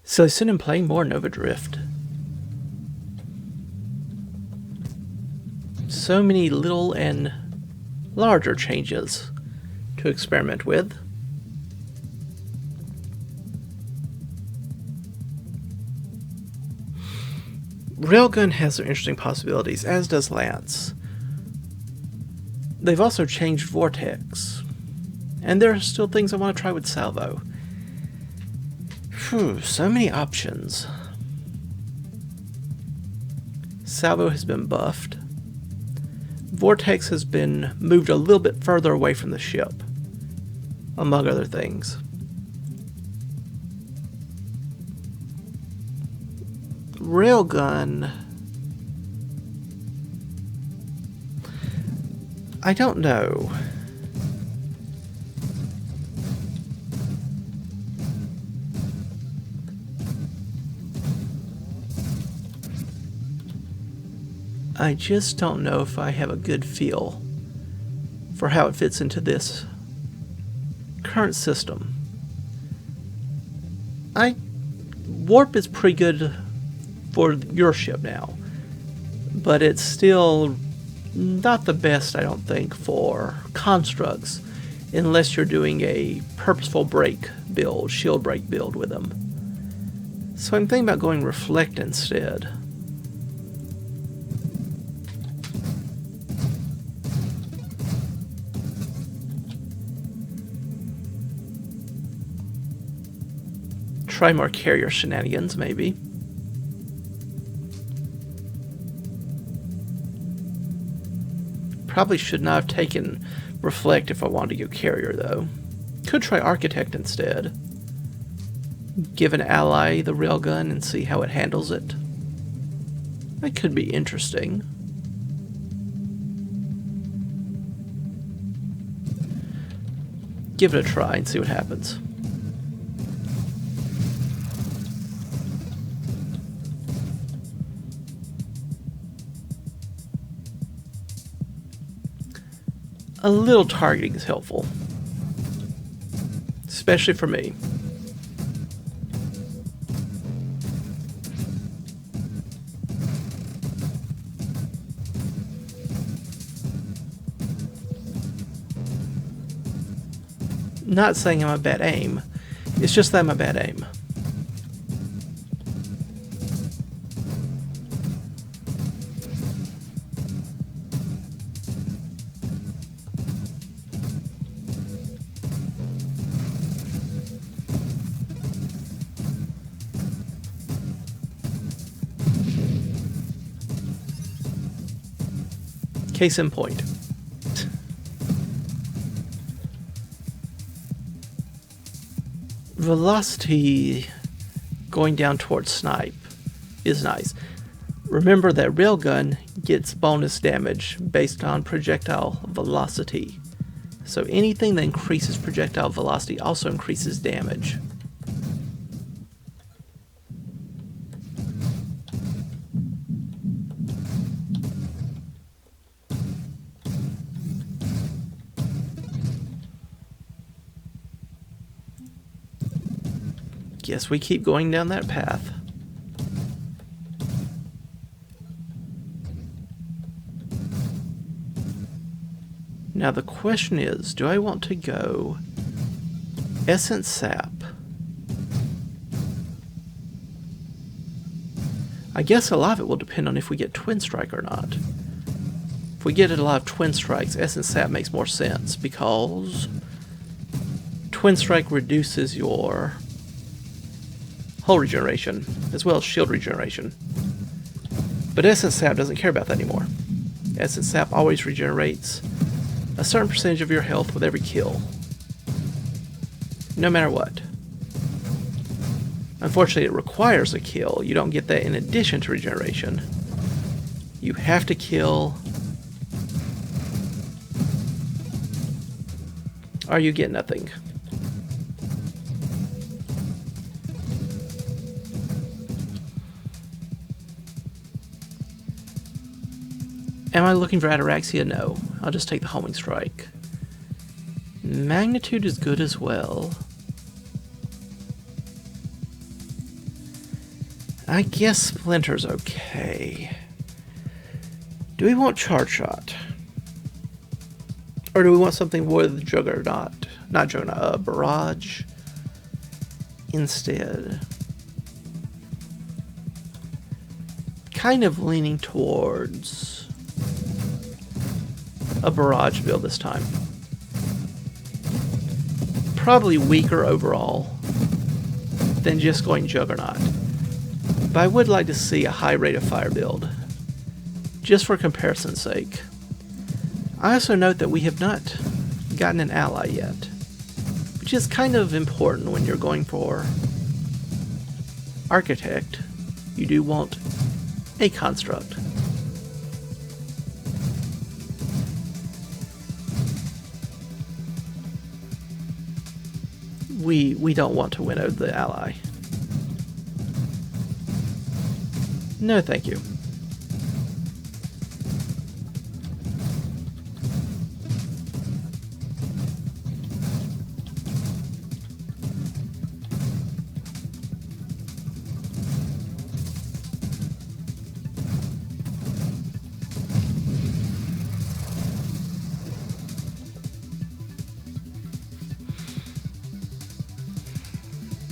SillyPseudonym playing more Nova Drift. So many little and larger changes to experiment with. Railgun has some interesting possibilities, as does Lance. They've also changed Vortex. And there are still things I want to try with Salvo. Phew, so many options. Salvo has been buffed. Vortex has been moved a little bit further away from the ship, among other things. Railgun, I don't know. I just don't know if I have a good feel for how it fits into this current system. Warp is pretty good for your ship now, but it's still not the best, I don't think, for constructs, unless you're doing a purposeful break build, shield break build with them. So I'm thinking about going Reflect instead. Try more carrier shenanigans, maybe. Probably should not have taken Reflect if I wanted to go carrier, though. Could try Architect instead. Give an ally the Railgun and see how it handles it. That could be interesting. Give it a try and see what happens. A little targeting is helpful, especially for me. Not saying I'm a bad aim, it's just that I'm a bad aim. Case in point. Velocity going down towards snipe is nice. Remember that Railgun gets bonus damage based on projectile velocity. So anything that increases projectile velocity also increases damage. Guess we keep going down that path. Now the question is, do I want to go Essence Sap? I guess a lot of it will depend on if we get Twin Strike or not. If we get a lot of Twin Strikes, Essence Sap makes more sense because Twin Strike reduces your hull regeneration, as well as shield regeneration. But Essence Sap doesn't care about that anymore. Essence Sap always regenerates a certain percentage of your health with every kill, no matter what. Unfortunately, it requires a kill. You don't get that in addition to regeneration. You have to kill, or you get nothing. Am I looking for Ataraxia? No. I'll just take the Homing Strike. Magnitude is good as well. I guess Splinter's okay. Do we want Charge Shot? Or do we want something with Juggernaut? Not Juggernaut, Barrage instead. Kind of leaning towards a Barrage build this time. Probably weaker overall than just going Juggernaut. But I would like to see a high rate of fire build, just for comparison's sake. I also note that we have not gotten an ally yet, which is kind of important when you're going for Architect. You do want a construct. We don't want to winnow the ally. No, thank you.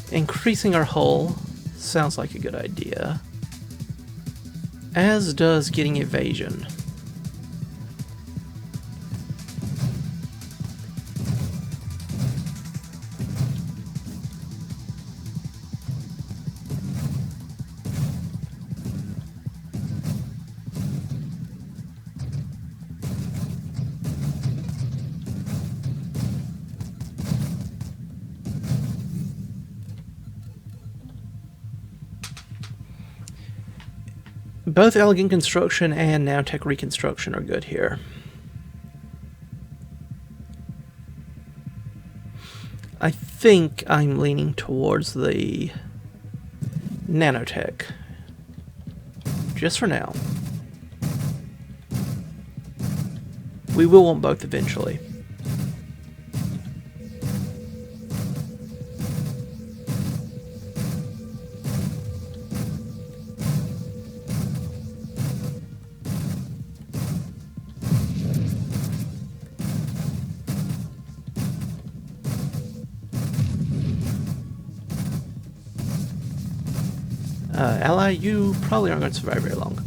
Increasing our hull sounds like a good idea, as does getting evasion. Both Elegant Construction and Nanotech Reconstruction are good here. I think I'm leaning towards the Nanotech, just for now. We will want both eventually. Ally, you probably aren't going to survive very long.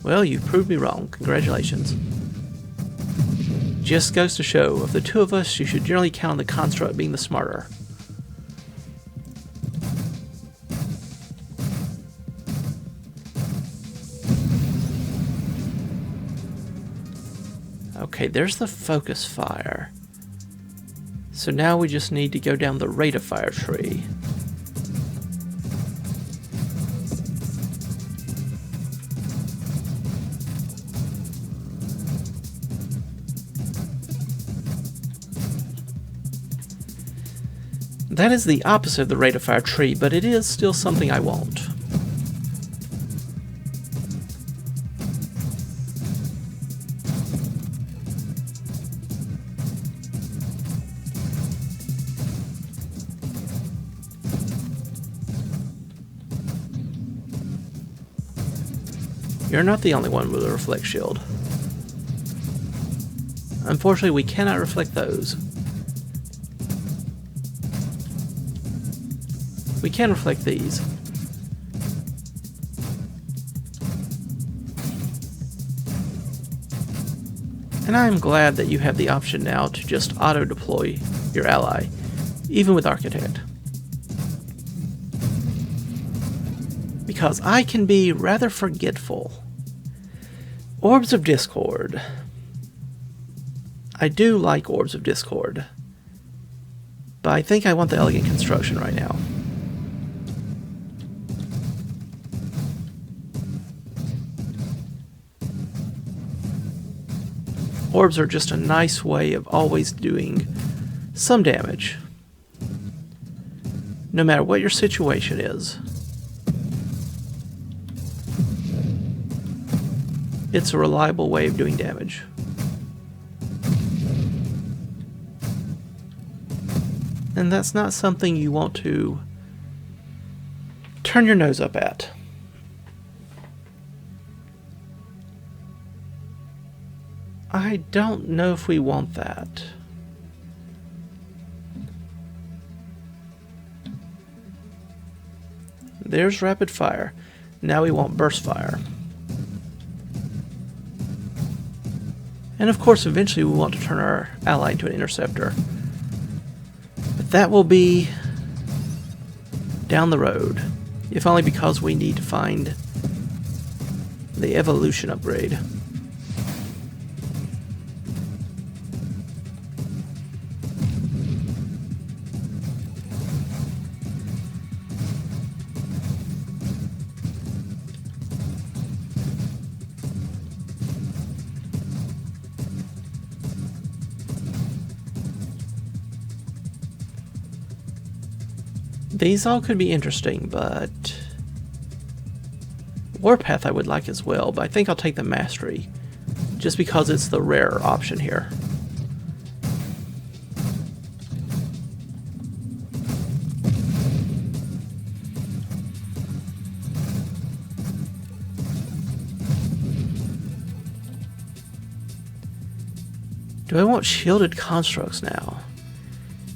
Well, you've proved me wrong. Congratulations. Just goes to show, of the two of us, you should generally count on the construct being the smarter. Okay, there's the focus fire. So now we just need to go down the rate of fire tree. That is the opposite of the rate of fire tree, but it is still something I want. You're not the only one with a reflect shield. Unfortunately, we cannot reflect those. We can reflect these. And I'm glad that you have the option now to just auto-deploy your ally, even with Architect. Because I can be rather forgetful. Orbs of Discord. I do like Orbs of Discord, but I think I want the Elegant Construction right now. Orbs are just a nice way of always doing some damage, no matter what your situation is. It's a reliable way of doing damage. And that's not something you want to turn your nose up at. I don't know if we want that. There's rapid fire. Now we want burst fire. And of course, eventually we want to turn our ally into an interceptor. But that will be down the road. If only because we need to find the evolution upgrade. These all could be interesting, but Warpath I would like as well, but I think I'll take the Mastery, just because it's the rarer option here. Do I want shielded constructs now?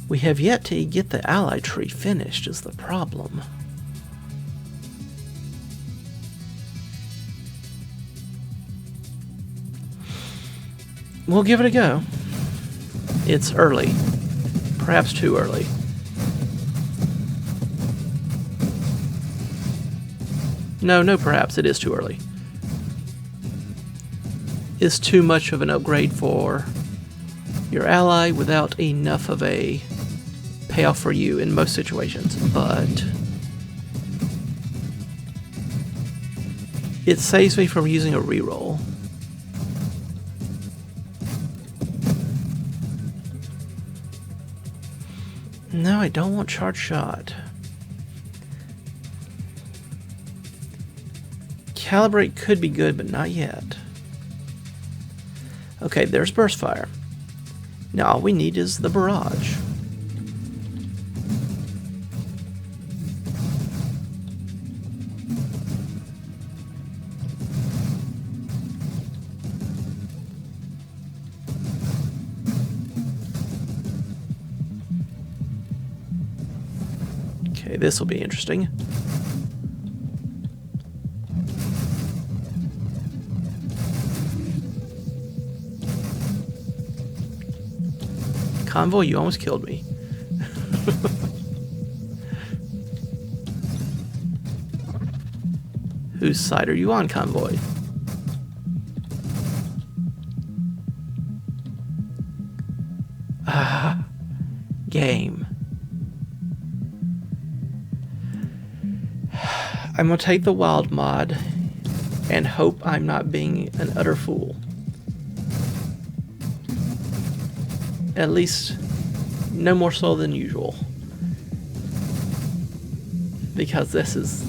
We have yet to get the ally tree finished is the problem. We'll give it a go. It's early. Perhaps too early. No, perhaps. It is too early. Is too much of an upgrade for your ally without enough of a payoff for you in most situations, but it saves me from using a reroll. No, I don't want charge shot. Calibrate could be good, but not yet. Okay, there's burst fire. Now all we need is the barrage. Okay, this will be interesting. Convoy, you almost killed me. Whose side are you on, Convoy? Ah, game. I'm gonna take the wild mod and hope I'm not being an utter fool. At least no more so than usual. Because this is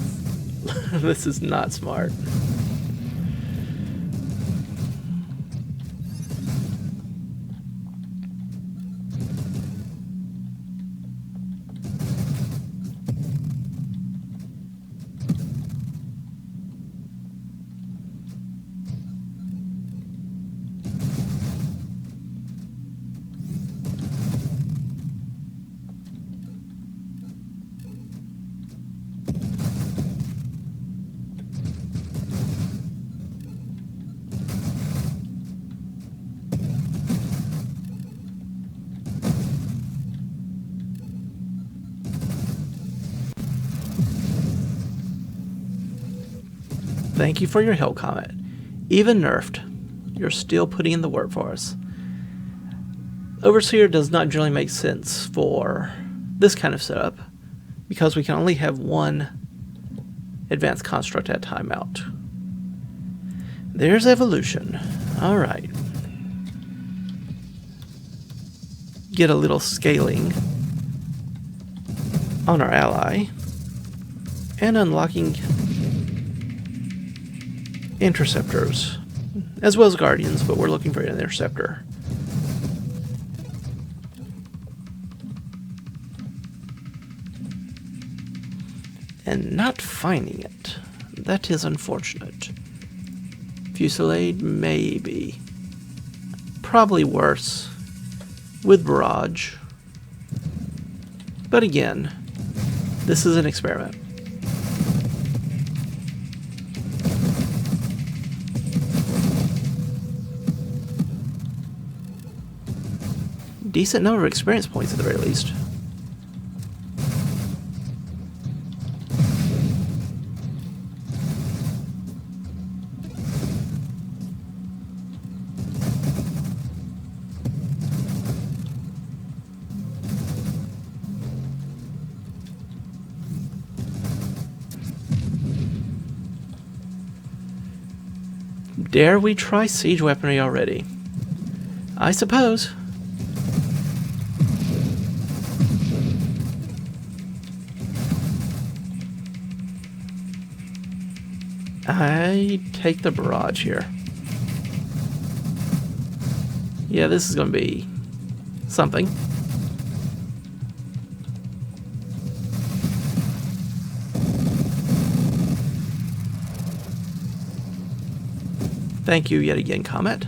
this is not smart. Thank you for your help, Comet. Even nerfed, you're still putting in the work for us. Overseer does not generally make sense for this kind of setup, because we can only have one advanced construct at timeout. There's evolution. Alright. Get a little scaling on our ally, and unlocking interceptors, as well as guardians, but we're looking for an interceptor. and not finding it. That is unfortunate. Fusillade, maybe. Probably worse with barrage. But again, this is an experiment. Decent number of experience points at the very least. Dare we try siege weaponry already? I suppose. I take the barrage here. Yeah, this is going to be something. Thank you yet again, Comet.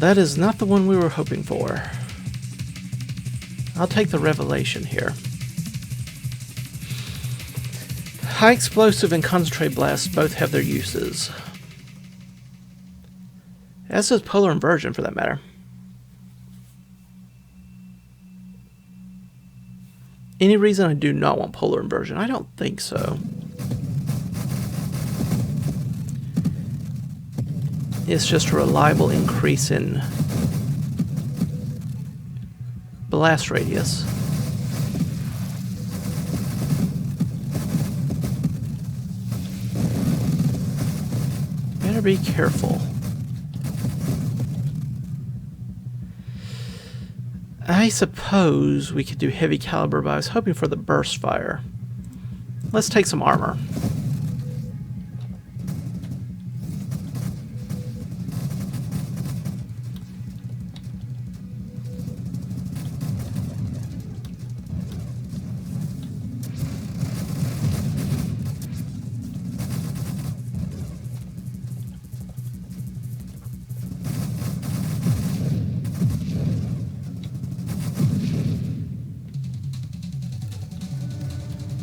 That is not the one we were hoping for. I'll take the Revelation here. High explosive and concentrate blasts both have their uses. As does polar inversion, for that matter. Any reason I do not want polar inversion? I don't think so. It's just a reliable increase in blast radius. Better be careful. I suppose we could do heavy caliber, but I was hoping for the burst fire. Let's take some armor.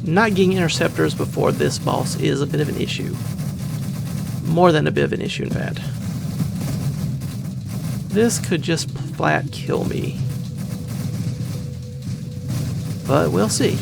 Not getting interceptors before this boss is a bit of an issue. More than a bit of an issue, in fact. This could just flat kill me. But we'll see.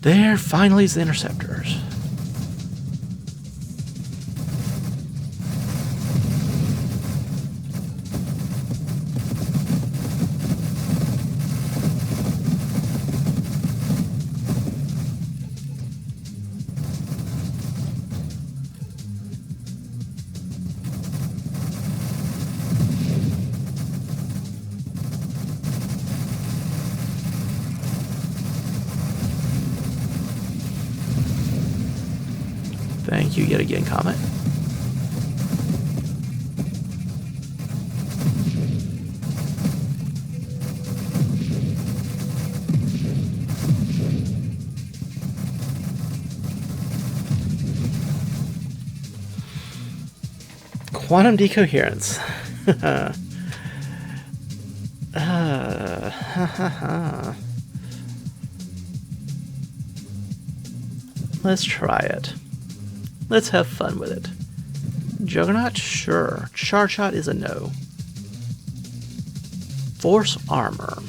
There finally is the interceptors. again, Comet. Quantum decoherence. Let's try it. Let's have fun with it. Juggernaut? Sure. Charge shot is a no. Force armor.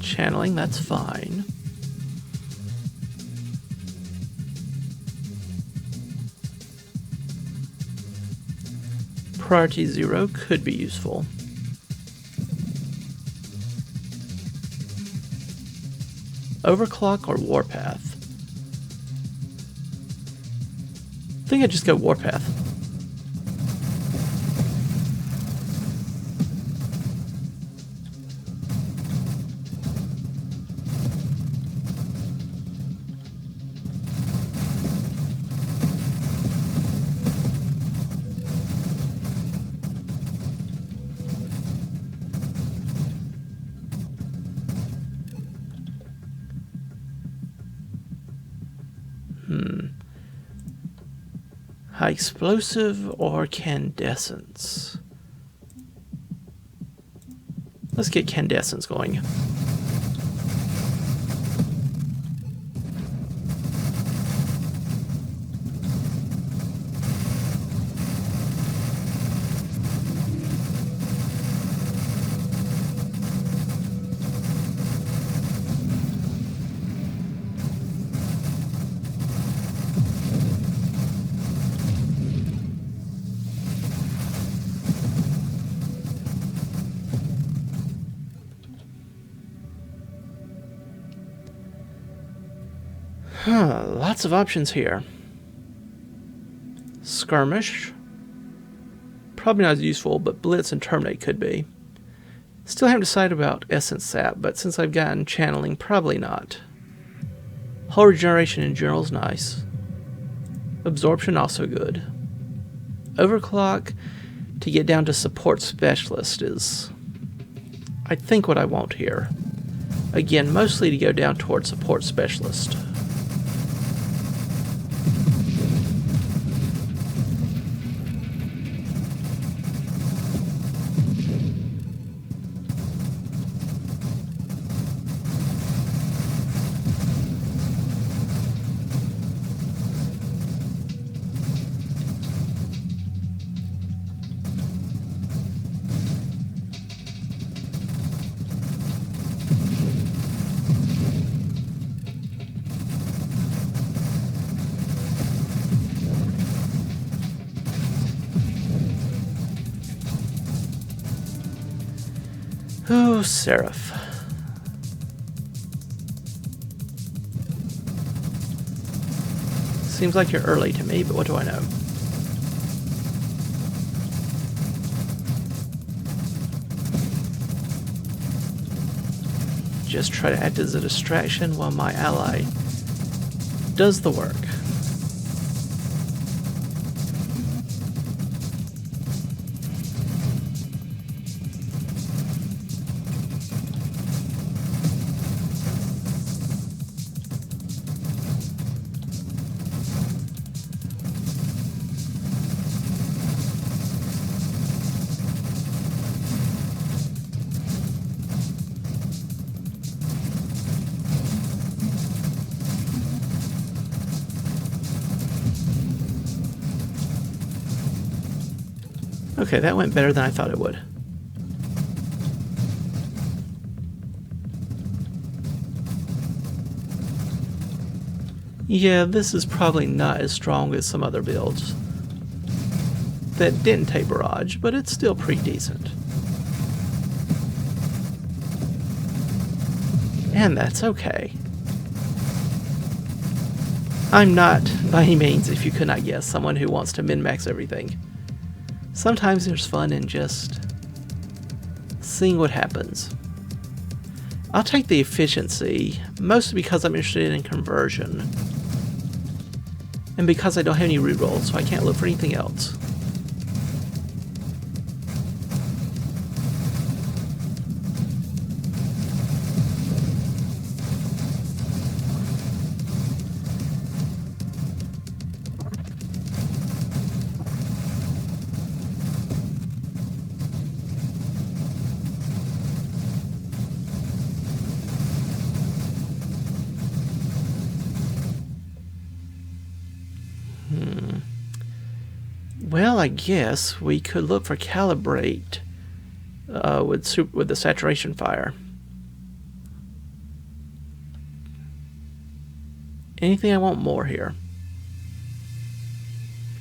Channeling, that's fine. Priority 0 could be useful. Overclock or Warpath? I think I'd just go Warpath. High explosive or candescence? Let's get candescence going. Lots of options here. Skirmish. Probably not as useful, but Blitz and Terminate could be. Still haven't decided about Essence Sap, but since I've gotten Channeling, probably not. Hull Regeneration in general is nice. Absorption also good. Overclock to get down to Support Specialist is, I think, what I want here. Again, mostly to go down towards Support Specialist. Oh, Seraph. Seems like you're early to me, but what do I know? Just try to act as a distraction while my ally does the work. Okay, that went better than I thought it would. Yeah, this is probably not as strong as some other builds that didn't take barrage, but it's still pretty decent. And that's okay. I'm not, by any means, if you could not guess, someone who wants to min-max everything. Sometimes there's fun in just seeing what happens. I'll take the efficiency, mostly because I'm interested in conversion. And because I don't have any rerolls, so I can't look for anything else. Well, I guess we could look for calibrate with the saturation fire. Anything I want more here?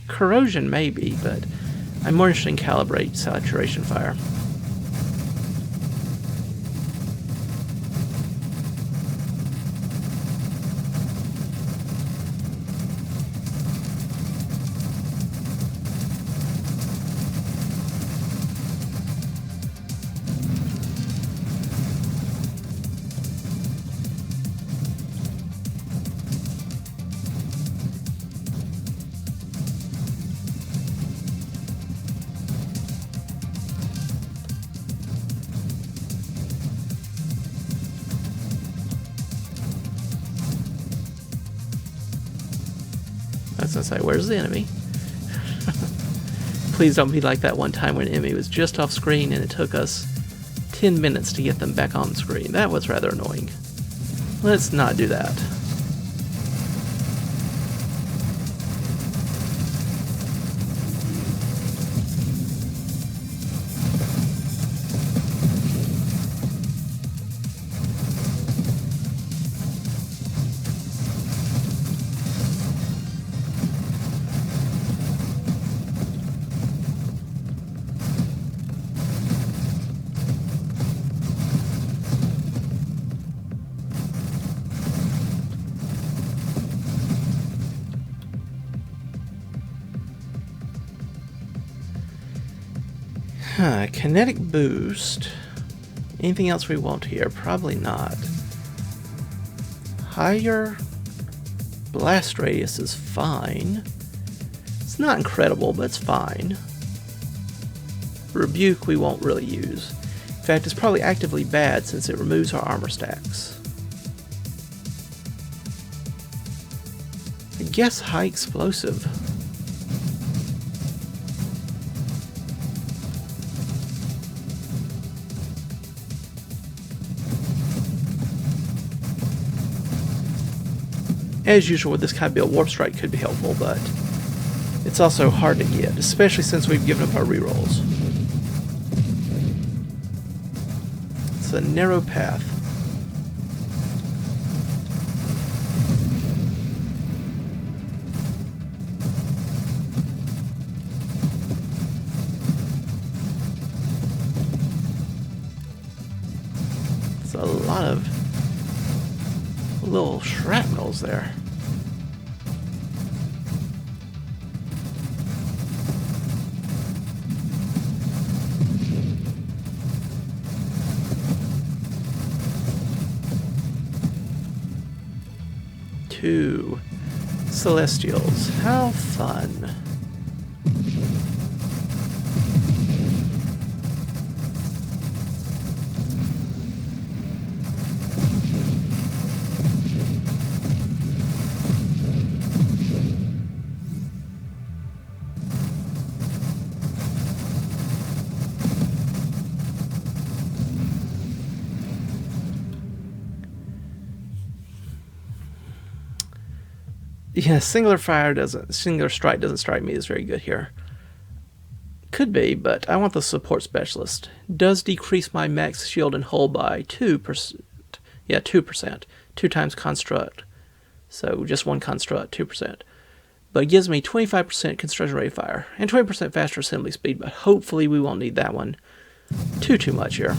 Corrosion maybe, but I'm more interested in calibrate saturation fire. I was gonna say, where's the enemy? Please don't be like that one time when an enemy was just off screen and it took us 10 minutes to get them back on screen. That was rather annoying. Let's not do that. Kinetic boost. Anything else we want here? Probably not. Higher blast radius is fine. It's not incredible, but it's fine. Rebuke we won't really use. In fact, it's probably actively bad since it removes our armor stacks. I guess high explosive. As usual with this kind of build, Warp Strike could be helpful, but it's also hard to get, especially since we've given up our rerolls. It's a narrow path. It's a lot of little shrapnels there. Two Celestials. How fun. Yeah, singular strike doesn't strike me as very good here. Could be, but I want the support specialist. Does decrease my max shield and hull by 2%. Yeah, 2%. 2 times construct. So just one construct, 2%. But it gives me 25% construction rate of fire and 20% faster assembly speed, but hopefully we won't need that one too much here.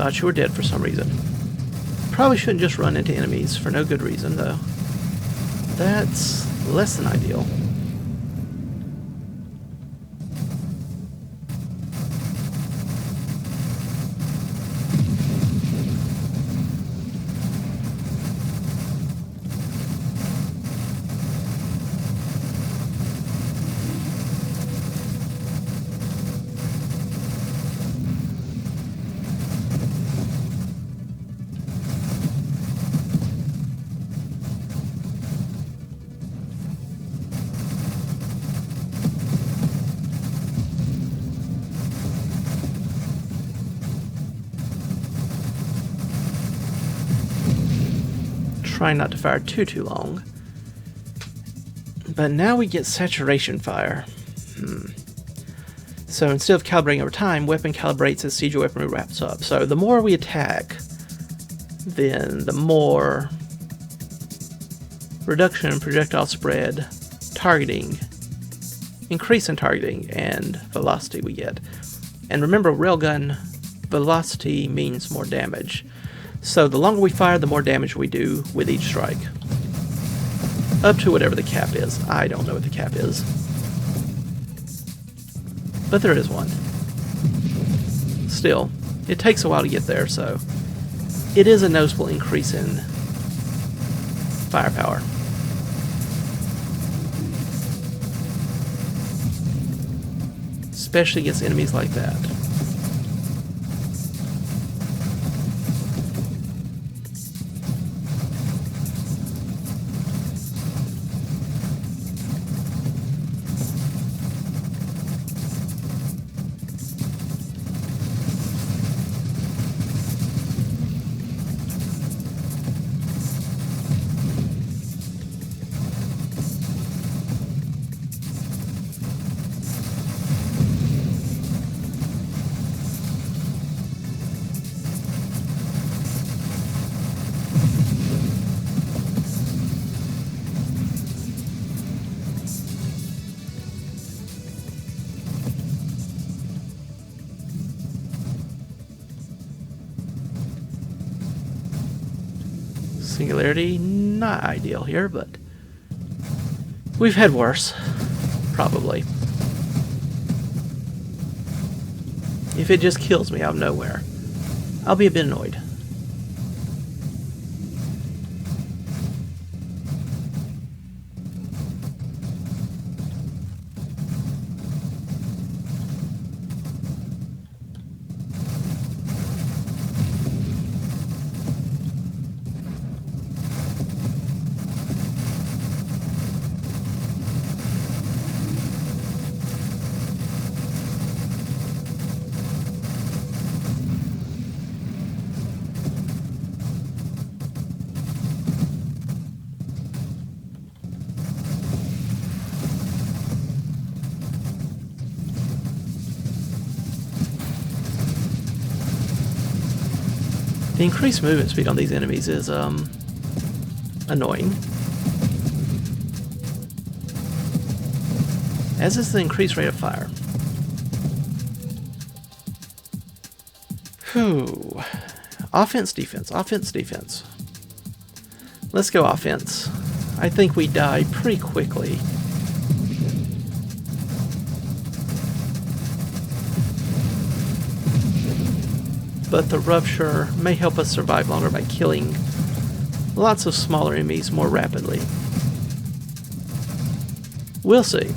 Thought you were dead for some reason. Probably shouldn't just run into enemies for no good reason, though. That's less than ideal. Trying not to fire too long. But now we get saturation fire. So instead of calibrating over time, weapon calibrates as siege weaponry wraps up. So the more we attack, then the more reduction in projectile spread, targeting, increase in targeting, and velocity we get. And remember, railgun velocity means more damage. So the longer we fire, the more damage we do with each strike. Up to whatever the cap is. I don't know what the cap is. But there is one. Still, it takes a while to get there, so it is a noticeable increase in firepower. Especially against enemies like that. Singularity, not ideal here, but we've had worse, probably. If it just kills me out of nowhere, I'll be a bit annoyed. The increased movement speed on these enemies is annoying. As is the increased rate of fire. Whew. Offense, defense, offense, defense. Let's go offense. I think we die pretty quickly. But the rupture may help us survive longer by killing lots of smaller enemies more rapidly. We'll see.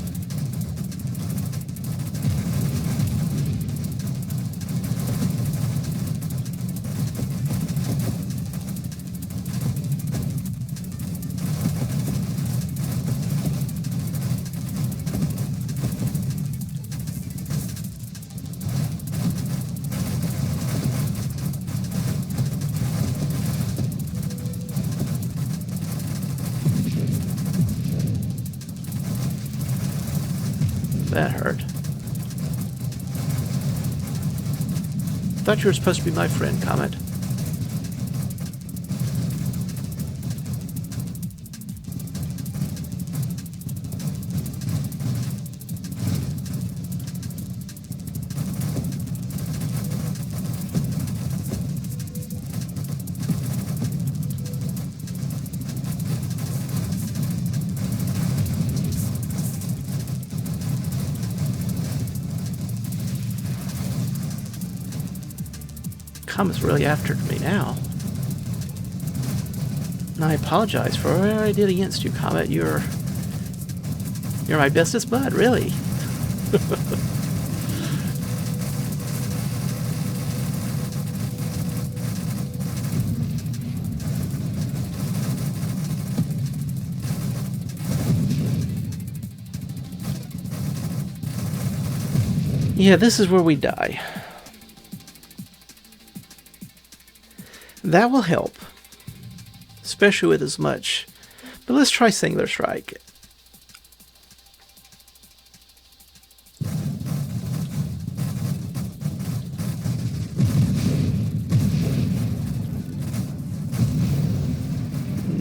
That hurt. Thought you were supposed to be my friend, Comet. Comet's really after me now. And I apologize for what I did against you, Comet. You're my bestest bud, really. Yeah, this is where we die. That will help. Especially with as much. But let's try Singular Strike.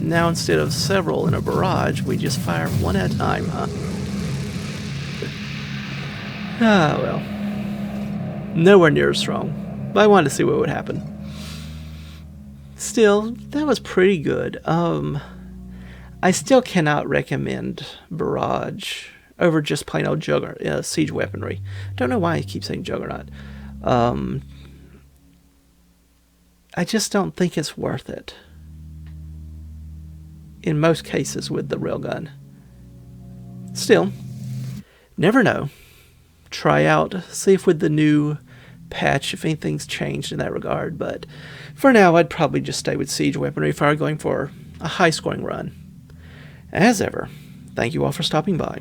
Now instead of several in a barrage, we just fire one at a time, huh? Ah, well. Nowhere near as strong. But I wanted to see what would happen. Still, that was pretty good. I still cannot recommend Barrage over just plain old siege weaponry. Don't know why I keep saying Juggernaut. I just don't think it's worth it. In most cases with the Railgun. Still, never know. Try out, see if with the new patch, if anything's changed in that regard. But for now, I'd probably just stay with siege weaponry if I were going for a high-scoring run. As ever, thank you all for stopping by.